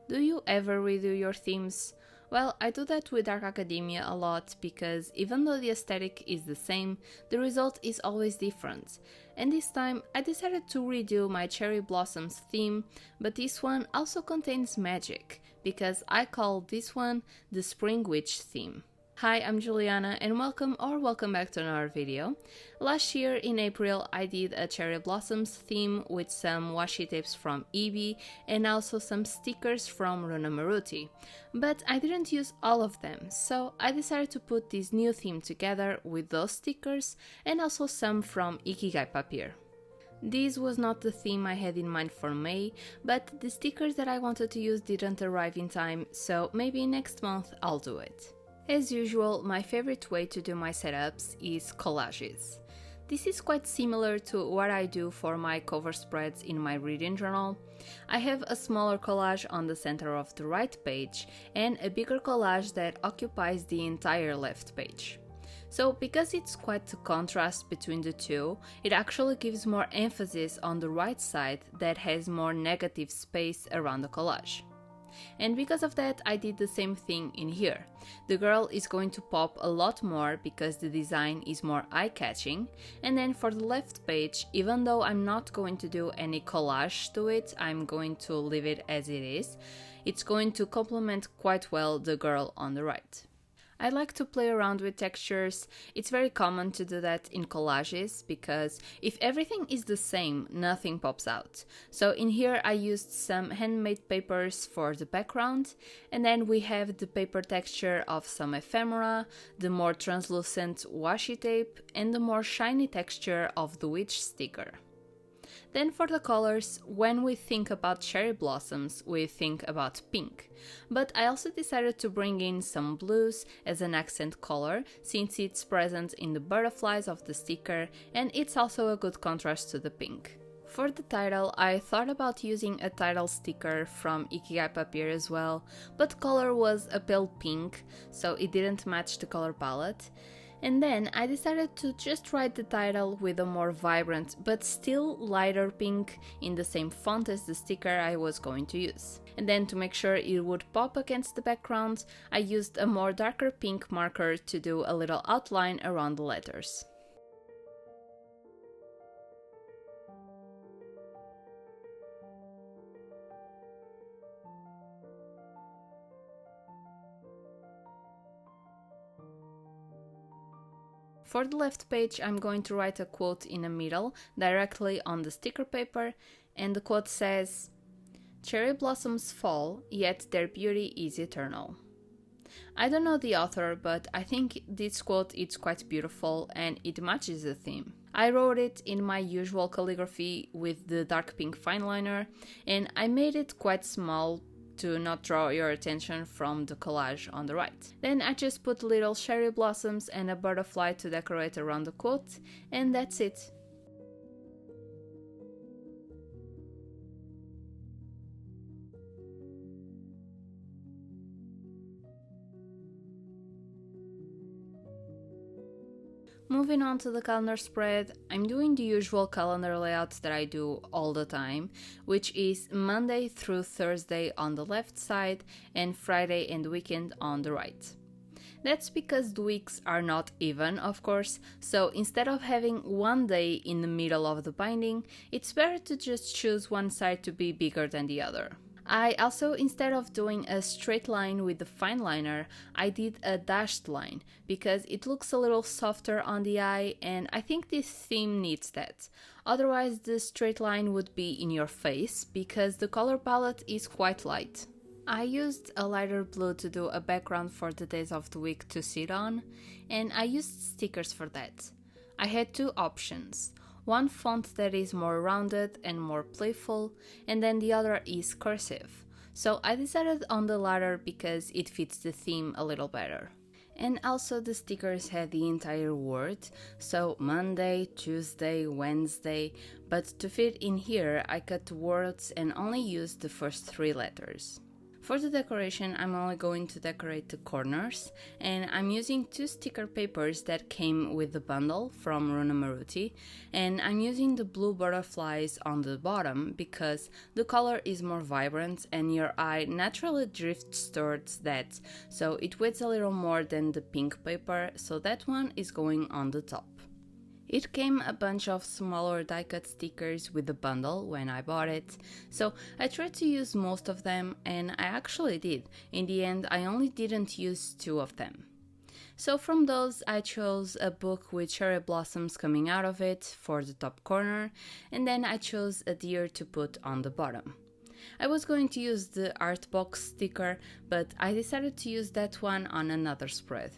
Do you ever redo your themes? Well, I do that with Dark Academia a lot because even though the aesthetic is the same, the result is always different. And this time I decided to redo my Cherry Blossoms theme, but this one also contains magic, because I call this one the Spring Witch theme. Hi, I'm Juliana and welcome back to another video. Last year in April I did a Cherry Blossoms theme with some washi tapes from Eevee and also some stickers from Runa Maruti, but I didn't use all of them, so I decided to put this new theme together with those stickers and also some from Ikigai Papier. This was not the theme I had in mind for May, but the stickers that I wanted to use didn't arrive in time, so maybe next month I'll do it. As usual, my favorite way to do my setups is collages. This is quite similar to what I do for my cover spreads in my reading journal. I have a smaller collage on the center of the right page and a bigger collage that occupies the entire left page. So because it's quite a contrast between the two, it actually gives more emphasis on the right side that has more negative space around the collage. And because of that, I did the same thing in here. The girl is going to pop a lot more because the design is more eye-catching, and then for the left page, even though I'm not going to do any collage to it, I'm going to leave it as it is, it's going to complement quite well the girl on the right. I like to play around with textures. It's very common to do that in collages because if everything is the same, nothing pops out. So in here I used some handmade papers for the background, and then we have the paper texture of some ephemera, the more translucent washi tape, and the more shiny texture of the witch sticker. Then for the colors, when we think about cherry blossoms, we think about pink. But I also decided to bring in some blues as an accent color, since it's present in the butterflies of the sticker and it's also a good contrast to the pink. For the title, I thought about using a title sticker from Ikigai Papier as well, but color was a pale pink, so it didn't match the color palette. And then I decided to just write the title with a more vibrant but still lighter pink in the same font as the sticker I was going to use. And then to make sure it would pop against the background, I used a more darker pink marker to do a little outline around the letters. For the left page, I'm going to write a quote in the middle, directly on the sticker paper, and the quote says, "Cherry blossoms fall, yet their beauty is eternal." I don't know the author, but I think this quote is quite beautiful and it matches the theme. I wrote it in my usual calligraphy with the dark pink fineliner, and I made it quite small to not draw your attention from the collage on the right. Then I just put little cherry blossoms and a butterfly to decorate around the quote, and that's it. Moving on to the calendar spread, I'm doing the usual calendar layout that I do all the time, which is Monday through Thursday on the left side and Friday and weekend on the right. That's because the weeks are not even, of course, so instead of having one day in the middle of the binding, it's better to just choose one side to be bigger than the other. I also, instead of doing a straight line with the fine liner, I did a dashed line because it looks a little softer on the eye and I think this theme needs that. Otherwise the straight line would be in your face because the color palette is quite light. I used a lighter blue to do a background for the days of the week to sit on, and I used stickers for that. I had two options. One font that is more rounded and more playful, and then the other is cursive. So I decided on the latter because it fits the theme a little better. And also the stickers had the entire word, so Monday, Tuesday, Wednesday, but to fit in here I cut the words and only used the first three letters. For the decoration, I'm only going to decorate the corners, and I'm using two sticker papers that came with the bundle from Runa Maruti, and I'm using the blue butterflies on the bottom because the color is more vibrant and your eye naturally drifts towards that, so it weighs a little more than the pink paper, so that one is going on the top. It came a bunch of smaller die-cut stickers with the bundle when I bought it, so I tried to use most of them, and I actually did. In the end, I only didn't use two of them. So from those, I chose a book with cherry blossoms coming out of it for the top corner, and then I chose a deer to put on the bottom. I was going to use the art box sticker, but I decided to use that one on another spread.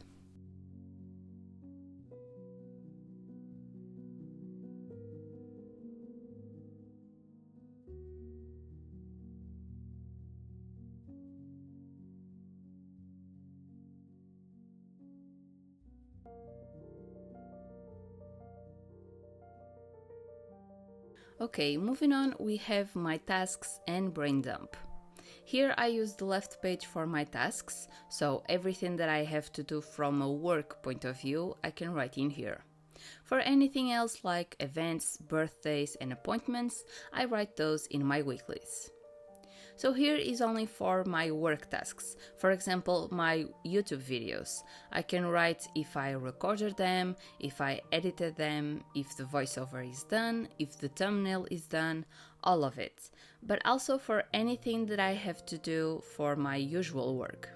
Okay, moving on, we have my tasks and brain dump. Here I use the left page for my tasks, so everything that I have to do from a work point of view, I can write in here. For anything else like events, birthdays and appointments, I write those in my weeklies. So here is only for my work tasks, for example my YouTube videos. I can write if I recorded them, if I edited them, if the voiceover is done, if the thumbnail is done, all of it. But also for anything that I have to do for my usual work.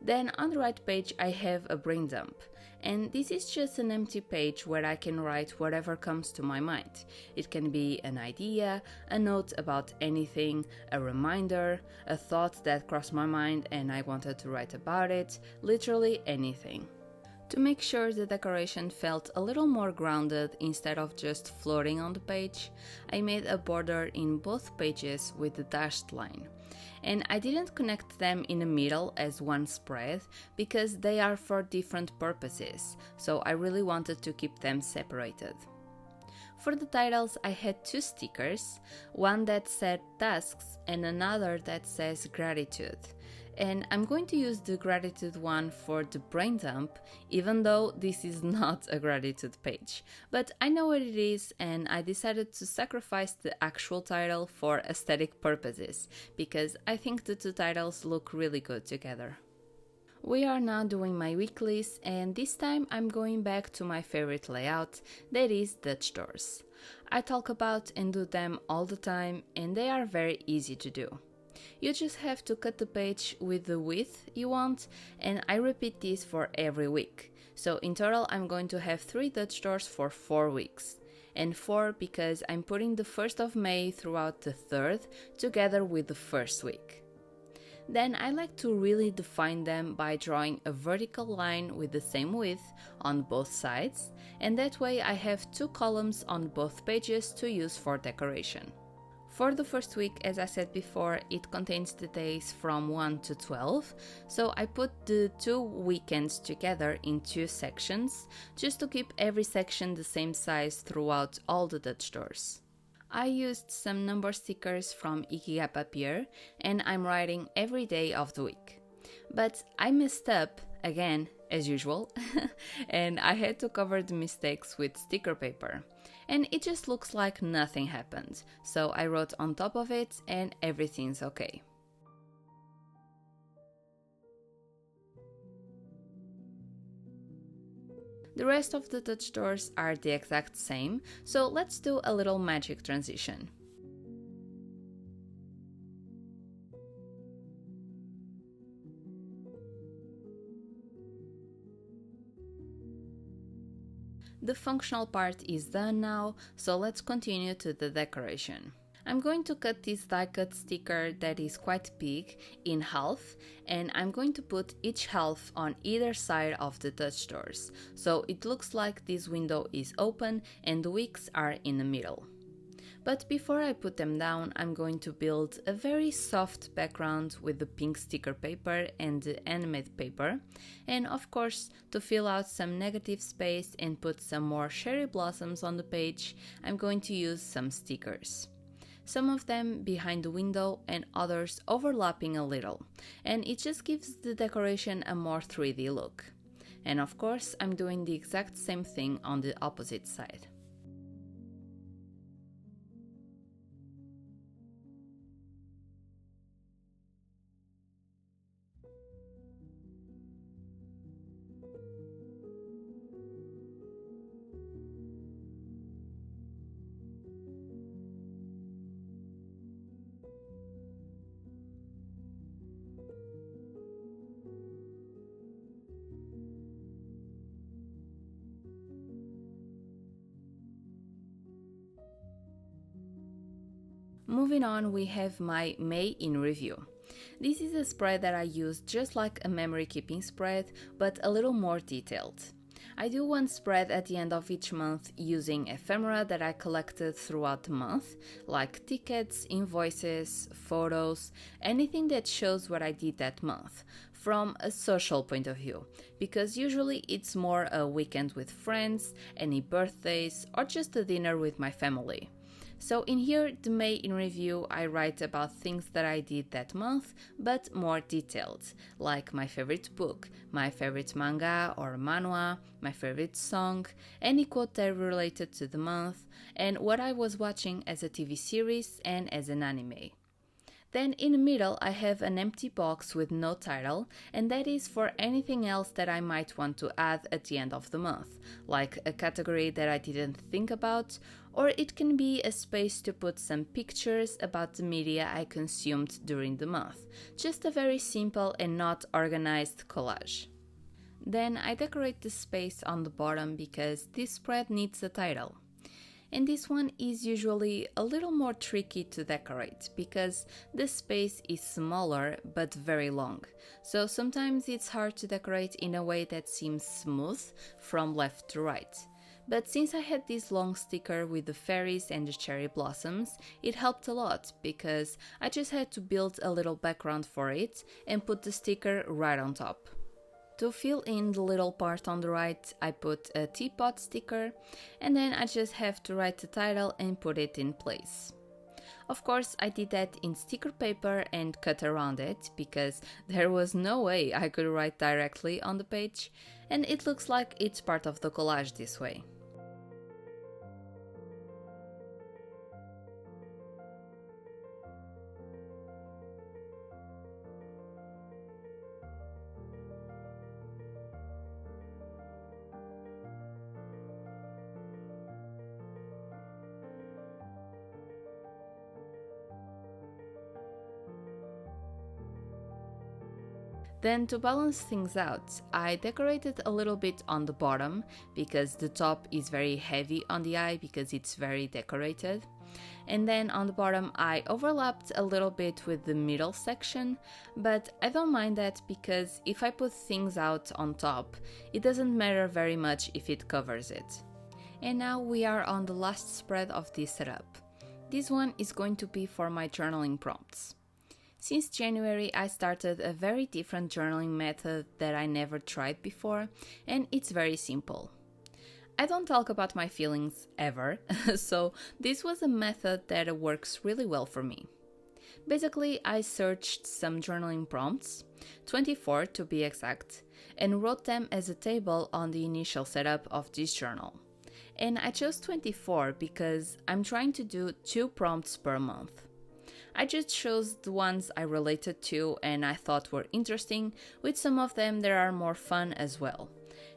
Then on the right page I have a brain dump, and this is just an empty page where I can write whatever comes to my mind. It can be an idea, a note about anything, a reminder, a thought that crossed my mind and I wanted to write about it, literally anything. To make sure the decoration felt a little more grounded instead of just floating on the page, I made a border in both pages with the dashed line. And I didn't connect them in the middle as one spread because they are for different purposes, so I really wanted to keep them separated. For the titles, I had two stickers, one that said tasks and another that says gratitude. And I'm going to use the gratitude one for the brain dump, even though this is not a gratitude page. But I know what it is, and I decided to sacrifice the actual title for aesthetic purposes, because I think the two titles look really good together. We are now doing my weeklies, and this time I'm going back to my favorite layout, that is Dutch doors. I talk about and do them all the time, and they are very easy to do. You just have to cut the page with the width you want, and I repeat this for every week. So in total I'm going to have 3 Dutch doors for 4 weeks. And 4 because I'm putting the 1st of May throughout the 3rd together with the 1st week. Then I like to really define them by drawing a vertical line with the same width on both sides, and that way I have 2 columns on both pages to use for decoration. For the first week, as I said before, it contains the days from 1 to 12, so I put the 2 weekends together in 2 sections, just to keep every section the same size throughout all the Dutch doors. I used some number stickers from Ikigai Papier, and I'm writing every day of the week. But I messed up, again, as usual, and I had to cover the mistakes with sticker paper. And it just looks like nothing happened, so I wrote on top of it and everything's okay. The rest of the Dutch doors are the exact same, so let's do a little magic transition. The functional part is done now, so let's continue to the decoration. I'm going to cut this die-cut sticker that is quite big in half, and I'm going to put each half on either side of the Dutch doors, so it looks like this window is open and the wicks are in the middle. But before I put them down, I'm going to build a very soft background with the pink sticker paper and the handmade paper, and of course, to fill out some negative space and put some more cherry blossoms on the page, I'm going to use some stickers. some of them behind the window and others overlapping a little, and it just gives the decoration a more 3D look. And of course, I'm doing the exact same thing on the opposite side. Moving on, we have my May in review. This is a spread that I use just like a memory keeping spread, but a little more detailed. I do one spread at the end of each month using ephemera that I collected throughout the month, like tickets, invoices, photos, anything that shows what I did that month, from a social point of view, because usually it's more a weekend with friends, any birthdays, or just a dinner with my family. So in here, the May in review, I write about things that I did that month, but more detailed, like my favorite book, my favorite manga or manhwa, my favorite song, any quote that related to the month, and what I was watching as a TV series and as an anime. Then in the middle I have an empty box with no title, and that is for anything else that I might want to add at the end of the month, like a category that I didn't think about, or it can be a space to put some pictures about the media I consumed during the month, just a very simple and not organized collage. Then I decorate the space on the bottom because this spread needs a title. And this one is usually a little more tricky to decorate because the space is smaller but very long. So sometimes it's hard to decorate in a way that seems smooth from left to right. But since I had this long sticker with the fairies and the cherry blossoms, it helped a lot because I just had to build a little background for it and put the sticker right on top. To fill in the little part on the right, I put a teapot sticker, and then I just have to write the title and put it in place. Of course, I did that in sticker paper and cut around it, because there was no way I could write directly on the page, and it looks like it's part of the collage this way. Then to balance things out, I decorated a little bit on the bottom because the top is very heavy on the eye because it's very decorated. And then on the bottom I overlapped a little bit with the middle section, but I don't mind that because if I put things out on top, it doesn't matter very much if it covers it. And now we are on the last spread of this setup. This one is going to be for my journaling prompts. Since January, I started a very different journaling method that I never tried before, and it's very simple. I don't talk about my feelings ever, so this was a method that works really well for me. Basically, I searched some journaling prompts, 24 to be exact, and wrote them as a table on the initial setup of this journal. And I chose 24 because I'm trying to do 2 prompts per month. I just chose the ones I related to and I thought were interesting, with some of them that are more fun as well.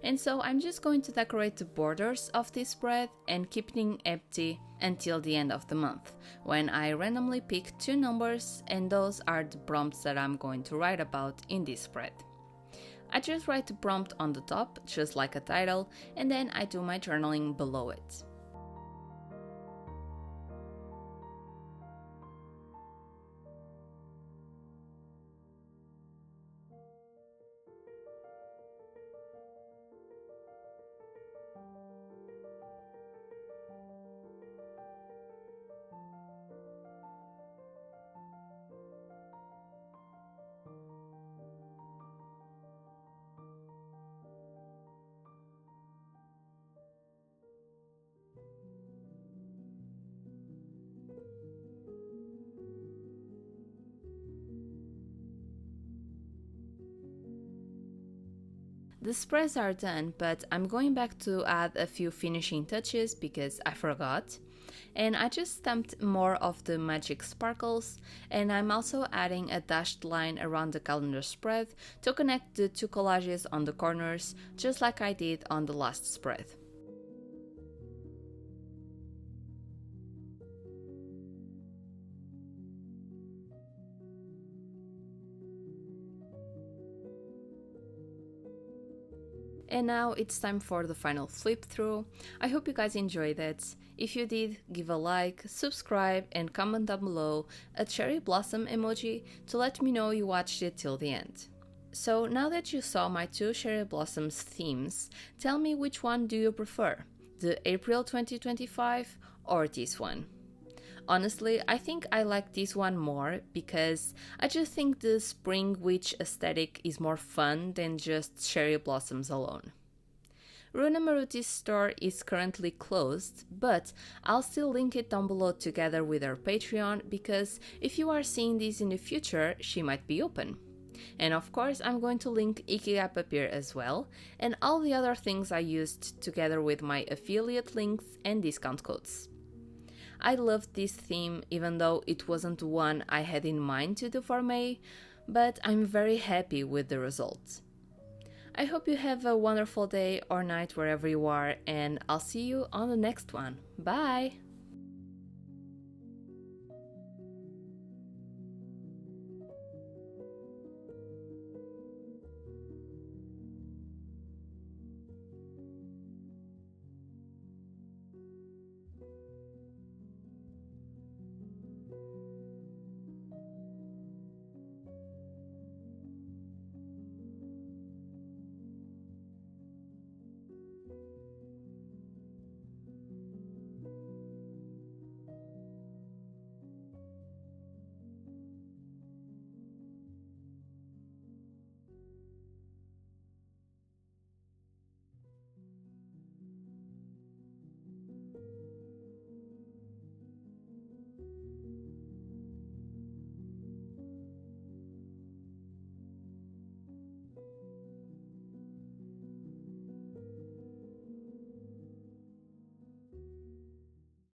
And so I'm just going to decorate the borders of this spread and keeping it empty until the end of the month, when I randomly pick 2 numbers, and those are the prompts that I'm going to write about in this spread. I just write the prompt on the top, just like a title, and then I do my journaling below it. The spreads are done, but I'm going back to add a few finishing touches because I forgot. And I just stamped more of the magic sparkles, and I'm also adding a dashed line around the calendar spread to connect the two collages on the corners, just like I did on the last spread. And now it's time for the final flip through. I hope you guys enjoyed it. If you did, give a like, subscribe, and comment down below a cherry blossom emoji to let me know you watched it till the end. So now that you saw my two cherry blossoms themes, tell me which one do you prefer, the April 2025 or this one? Honestly, I think I like this one more because I just think the spring witch aesthetic is more fun than just cherry blossoms alone. Runa Maruti's store is currently closed, but I'll still link it down below together with her Patreon because if you are seeing this in the future, she might be open. And of course, I'm going to link Ikigai Papier as well, and all the other things I used together with my affiliate links and discount codes. I loved this theme even though it wasn't one I had in mind to do for May, but I'm very happy with the results. I hope you have a wonderful day or night wherever you are, and I'll see you on the next one. Bye!